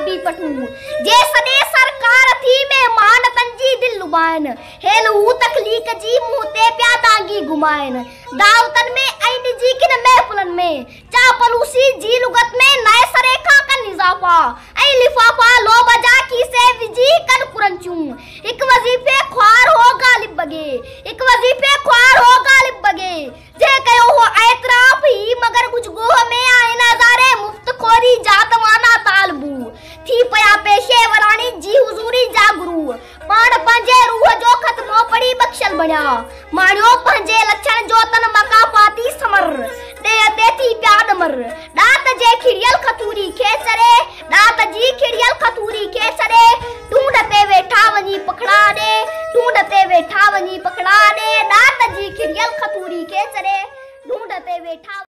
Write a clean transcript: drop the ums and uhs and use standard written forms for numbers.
बि पठूं जे सॼे सरकार थी महिमान तंजी दिल लुभाइन हेल हू तखलीक जी मुंह ते पिया दांगी घुमाइन दावतन में ऐं निजी किन महफिलन में चापलूसी जी लुगत में नए सरे खां कन इज़ाफ़ा ऐं लिफ़ाफ़ा लोभ जा खीसे विझी कन पुरंचूं हिक वज़ीफ़े ख्वार हो गालिब बगे हिक वज़ीफ़े ख्वार हो गालिब बगे जे कयो हो एतराफ़ ही मगर कुछ गोह में आए नज़ारे मुफ्त खोरी जातवाना तालबू थी पया पेशे वरानी जी हुजूरी जा गुरु पाण पंहिंजे रूह जो ख़त्मो पढ़ी बख्शल बणिया माणियो पंहिंजे लछण जो तन मकाफ़ाती समर दे ते थी पिया डमर डात जे खिड़ियल खतूरी खे सरे डात जी खिड़ियल खतूरी खे सरे ढूंढ ते वेठा वञी पकड़ा दे ढूंढ ते वेठा वञी पकड़ा दे डात जी खिड़ियल खतूरी खे सरे ढूंढ ते वेठा